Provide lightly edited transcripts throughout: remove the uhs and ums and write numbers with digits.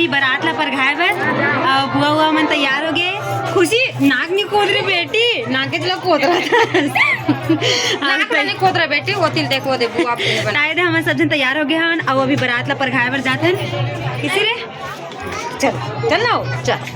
अभी बारातला पर घाय बर बुआ हुआ मन तैयार हो गए खुशी नाक नहीं खोद रही बेटी नाके चला खोद रहा नाही खोदरा बेटी होतील ते खोदे बुआ बताए दे हमारे सब जन तैयार हो गए हन अब अभी बारातला पर घाय बर जाथन किसी रे चल चल ना चल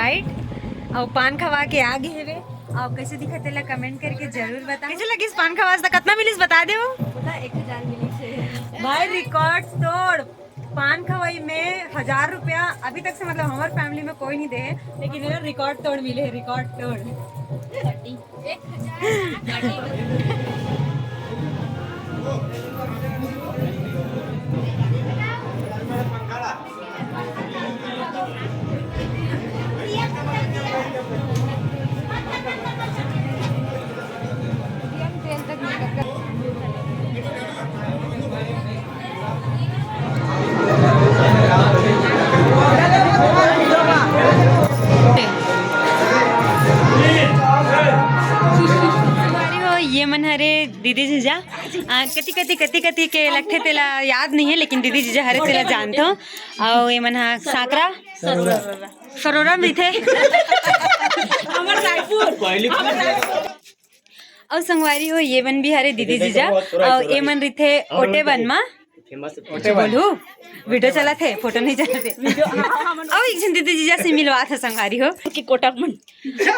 राइट और पान खवा के आ गए वे और कैसे दिखा तेला कमेंट करके जरूर बता कैसे लगी इस पान खवास था कितना मिली बता दे 1000 मिली से भाई रिकॉर्ड तोड़ पान खवाई में 1000 रुपया अभी तक से मतलब हमारे फैमिली में कोई नहीं दे है लेकिन ये रिकॉर्ड तोड़ मिले है रिकॉर्ड तोड़ ये मन हरे दीदी जीजा कति कति कति कति के लगते तेला याद नहीं है लेकिन दीदी जीजा हरे तेला जानते हो और ये मन हा साकरा सरोरा में थे और संगवारी हो ये मन भी हरे दीदी जीजा और ये मन रही ओटे बन मा बोलू वीडियो चला थे फोटो नहीं चला थे और एक जन दीदी जीजा से मिलवा था संगवारी हो कि कोटक मन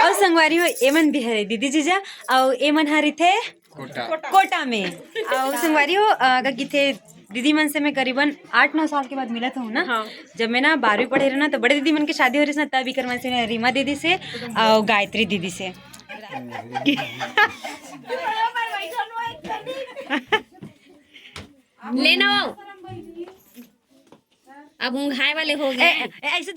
और संगवारी हो एमन भी है दीदी जीजा और एमन हरी थे कोटा में और संगवारी हो अगर की थे दीदी मन से मैं करीबन 8-9 साल के बाद मिला था ना हाँ। जब मैं ना 12वीं पढ़े रहा ना तो बड़े दीदी मन की शादी हो रही ना तभी कर मन से रीमा दीदी से और गायत्री दीदी से लेना अब ऊँघाए वाले हो गए ऐसे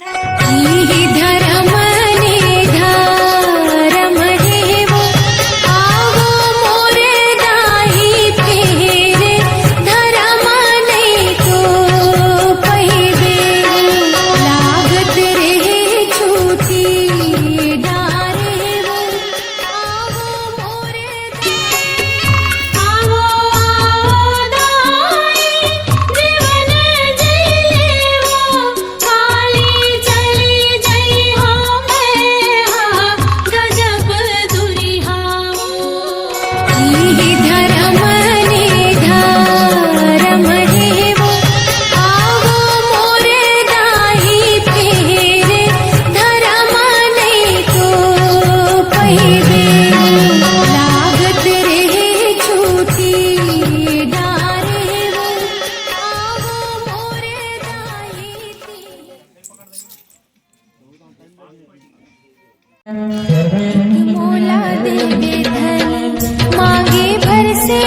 मोला देवे धन मांगे भर से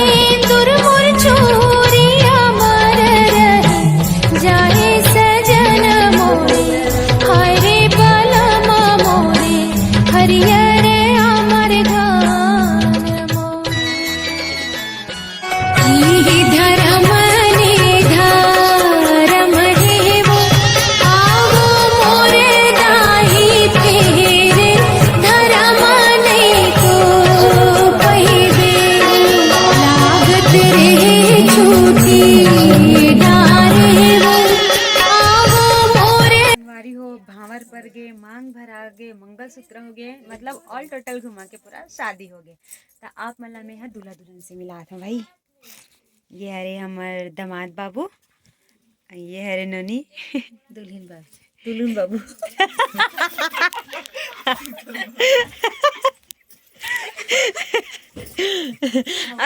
तुरमुर चोरिया मर रहे जाए सजन मोरे हाय रे बलमा मोरे हरियर अमर धान मोरे धर्म ने धर्म हे वो आवो मोरे दाही फेरे धर्म नहीं तो पहिरे लागत रे छूटी डारे वो आवो मोरे वारी हो भावर पर गे मांग भरा गे मंगलसूत्र हो गए मतलब ऑल टोटल घुमा के पूरा शादी हो गए तो आप मला में यहाँ दूल्हा दुल्हन से मिला था भाई ये हरे हमार दामाद बाबू ये हरे नोनी दुल्हन बाबू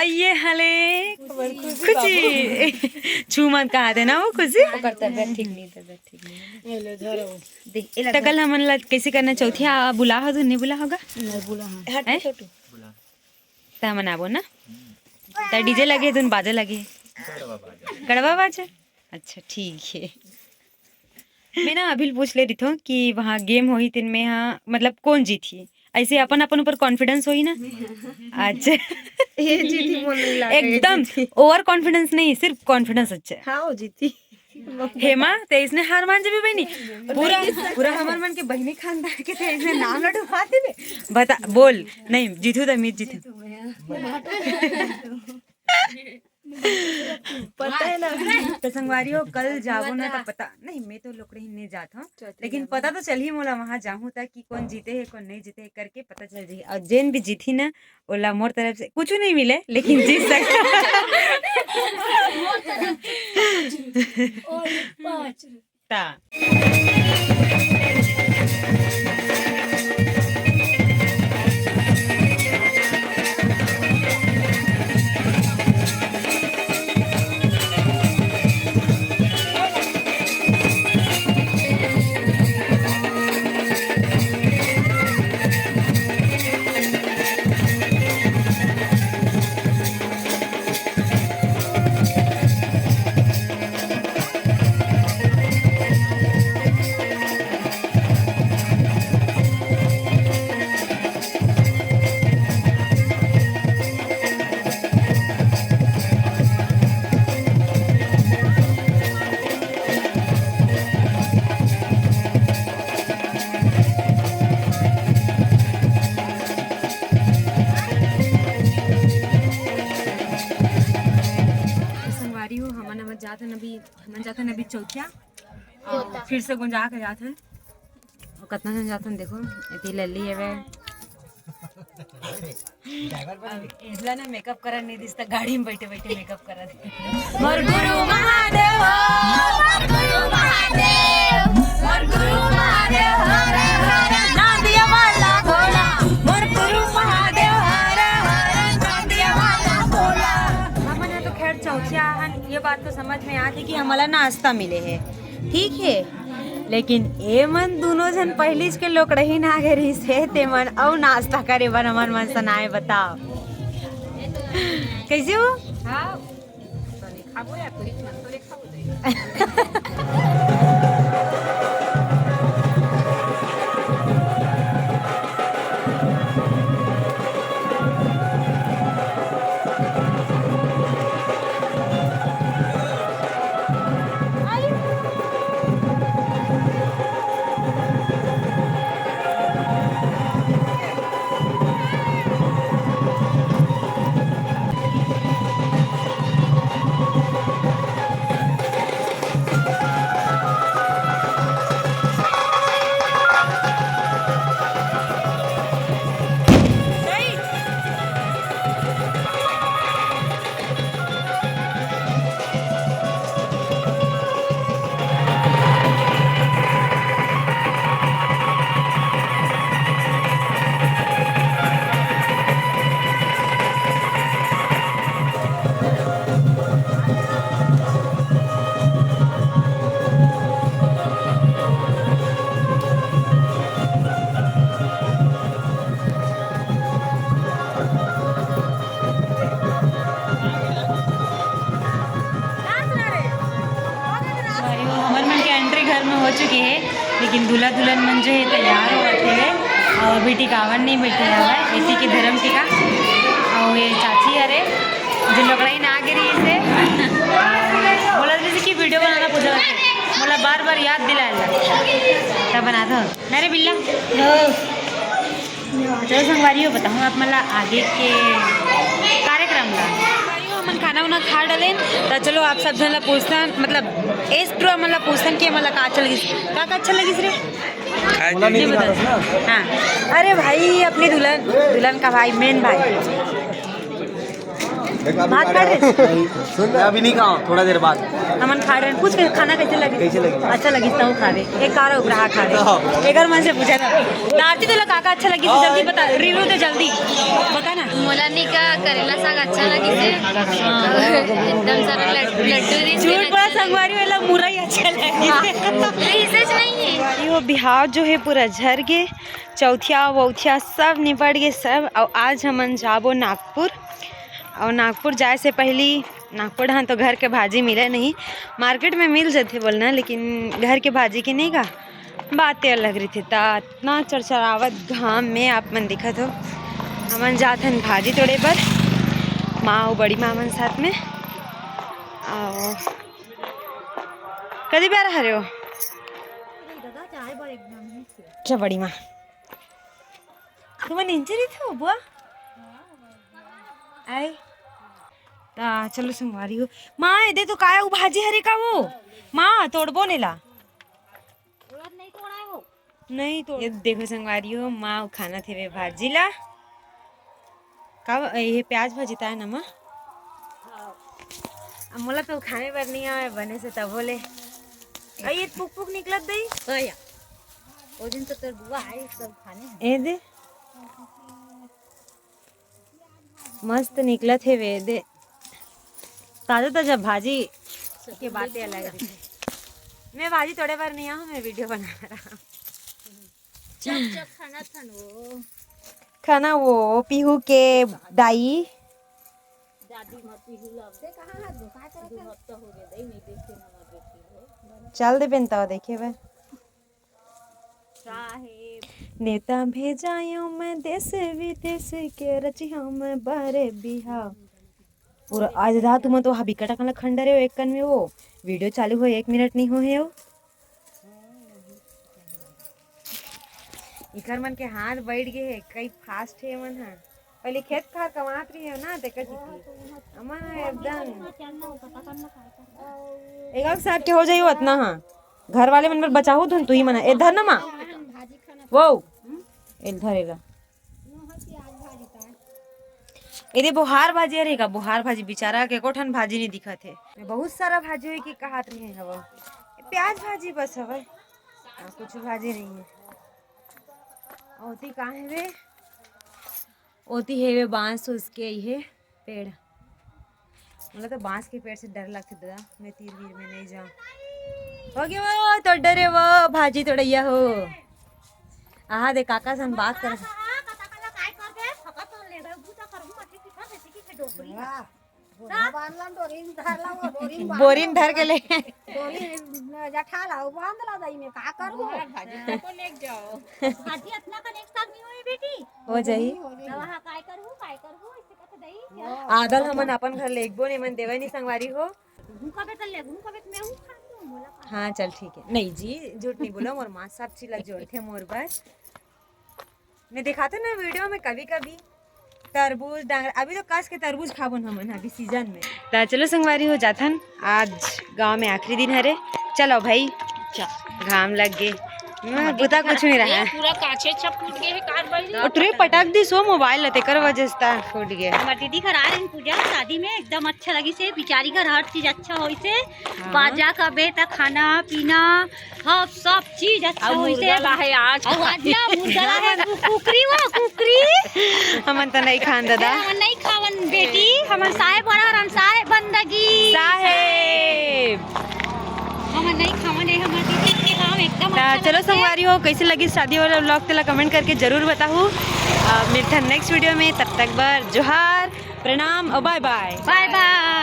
ये हले खुशी छू मत कहा थे ना वो खुशी तबियत ठीक नहीं तो कल हम कैसे करना चौथी बुला हो तो नहीं बुला होगा तो हम आबो ना तो डीजे लगे तुम बाजे लगे कड़वा बाजे अच्छा ठीक है मैं ना अभी पूछ ले रही थी कि वहाँ गेम हो ही तीन में हाँ मतलब कौन जीती ऐसे अपन अपन ऊपर कॉन्फिडेंस हो ही ना अच्छा ये जीती बोलने लगा एकदम ओवर कॉन्फिडेंस नहीं सिर्फ कॉन्फिडेंस अच्छा हाँ जीती हेमा तो इसने हार मान जब बहनी पूरा पूरा हमार मन के बहनी खानदान के थे इसने नाम लटू खाते थे बता बोल नहीं जीतू तो मीत जीतू पता है ना तो संगवारी हो कल जाओ ना तो पता नहीं मैं तो लोकड़े ही नहीं जाता हूँ लेकिन पता तो चल ही मोला वहाँ जाऊँ तक कि कौन जीते है कौन नहीं जीते है करके पता चल जाए और जेन भी जीती ना ओला मोर तरफ से कुछ नहीं मिले लेकिन जीत सकता जाते अभी मन जाते अभी चौथिया और फिर से गुंजा के जाते और कितना जन जाते देखो इतनी लल्ली है वे इसला ना मेकअप करा नहीं दिसता गाड़ी में बैठे बैठे मेकअप करा दे मोर गुरु महादेव मोर गुरु महादेव मोर गुरु महादेव हरे हरे नादिया वाला भोला मोर गुरु महादेव हरे हरे नादिया वाला भोला हमने तो खैर चौथिया ये बात तो समझ में आती कि हमारा नाश्ता मिले है ठीक है लेकिन ए मन दोनों जन पहली के लोग रही ना गरी से ते मन और नाश्ता करे बर हमार मन सनाए बताओ कैसे हो हाँ खाबो या पूरी मन तो खाबो हो चुकी है लेकिन दूल्हा दुल्हन मन जो है तैयार हो रखे है और अभी टिकावन नहीं बैठे है इसी की धर्म टीका और ये चाची अरे जिन लोग रही ना गिरी इसे बोला जैसे कि वीडियो बनाना पूछा बोला बार बार याद दिलाया तब बना था मेरे बिल्ला चलो संगवारी हो बताऊँ आप मतलब आगे के कार्यक्रम का मन खाना वाना खा डालें तो चलो आप सब जन पूछता मतलब एस टू मतलब पूछता कि मतलब का अच्छा लगी का अच्छा लगी रे हाँ अरे भाई अपने दुल्हन का भाई मेन भाई भात खा रहे मैं अभी नहीं खाऊं थोड़ा देर बाद हमन खा रहे पूछ के खाना कैसे लगे अच्छा लगी तो खा रहे एक कार ग्राहक खा रहे एक मन से पूछा था नारती तो काका अच्छा लगी जल्दी बता रिव्यू दे जल्दी बता ना मुलांनी का करेला साग अच्छा लगी से एकदम सारा लड्डू झूठ बड़ा संगवारी वाला मुरई अच्छा लगी सच नहीं है वो बिहार जो है पूरा झर गए चौथिया वौथिया सब निपट गए सब और आज हमन जाबो नागपुर और नागपुर जाए से पहले नागपुर हाँ तो घर के भाजी मिले नहीं मार्केट में मिल जाते बोलना लेकिन घर के भाजी की नहीं का बातें अलग रही थी इतना चरचरावत घाम में आप मन दिखा तो हमन जाते हैं भाजी तोड़े पर माँ और बड़ी माँ मन साथ में आओ कभी प्यार हरे हो क्या बड़ी माँ तुम्हें इंजरी थी बुआ आए ता चलो संगवारी हो माँ दे तो काया भाजी हरे का वो माँ तोड़बो नेला नहीं तो ये देखो संगवारी हो माँ खाना थे वे भाजी ला का ये प्याज भाजी था ना माँ मोला तो खाने पर नहीं आए बने से तब बोले ये पुक पुक निकलत दई वो दिन तो तेरे बुआ आई सब खाने ए दे मस्त निकला थे वे दे ताजा ताजा भाजी की बातें अलग रही मैं भाजी थोड़े बार नहीं आऊँ मैं वीडियो बना रहा खाना वो पीहू के दाई चल दे पेनता देखे भाई नेता भेजायो मैं देश विदेश के रची हम बारे बिहार पूरा आज रात तुम तो हबी कटा कला खंडर है एक कन में वो वीडियो चालू हो 1 मिनट नहीं हो है वो इकर मन के हाथ बैठ गए है कई फास्ट है मन है पहले खेत खार कमात रही है ना देखा जीती अमन एकदम एक साथ के हो जाइयो इतना। हाँ घर वाले मन पर बचाओ धुन तू ही मना इधर ना माँ वो इधर एला ये बुहार भाजी रहेगा बुहार भाजी बेचारा के कोठन भाजी नहीं दिखा थे बहुत सारा भाजी हुई कि कहा नहीं हवा प्याज भाजी बस हवा कुछ भाजी नहीं है। ओती कहाँ है वे ओती है वे बांस उसके ये पेड़ मतलब तो बांस के पेड़ से डर लगता दादा मैं तीर वीर में नहीं जाऊँ हो गया वो तो डरे वो भाजी तोड़ैया हो आहा दे काका सन बात कर बोरिन धर के ले हो जाई आदल हमन अपन घर ले एकबो ने मन देवे नहीं संगवारी हो हाँ चल ठीक है नहीं जी झूठ नहीं बोला मोर माँ सब चीज लग जोड़ थे मोर बस मैं दिखाते ना वीडियो में कभी कभी तरबूज डांगर अभी तो काश के तरबूज खाबो हमन अभी सीजन में तो चलो संगवारी हो जाथन आज गांव में आखिरी दिन हरे चलो भाई घाम लग गए बुता कुछ नहीं रहा पूरा काचे फूट गए है कार बड़ी और तुरे पटाक दी सो मोबाइल लते कर वजह से फूट गया हमार दीदी घर आ रही पूजा शादी में एकदम अच्छा लगी से बिचारी घर हर चीज अच्छा होई से बाजा का बेटा खाना पीना हाँ सब चीज अच्छा होई से आज और आज ना मुर्गा है कुकरी वो कुकरी हमन तो नहीं खान दादा हम नहीं खावन बेटी हमर साहेब बड़ा हम साहेब बंदगी साहेब हम नहीं खावन है हमर दीदी के काम एकदम अच्छा चलो संगवारी हो कैसे लगी शादी वाला व्लॉग तेला कमेंट करके जरूर बताओ मिलते हैं नेक्स्ट वीडियो में तब तक बर जोहार प्रणाम और बाय बाय बाय बाय।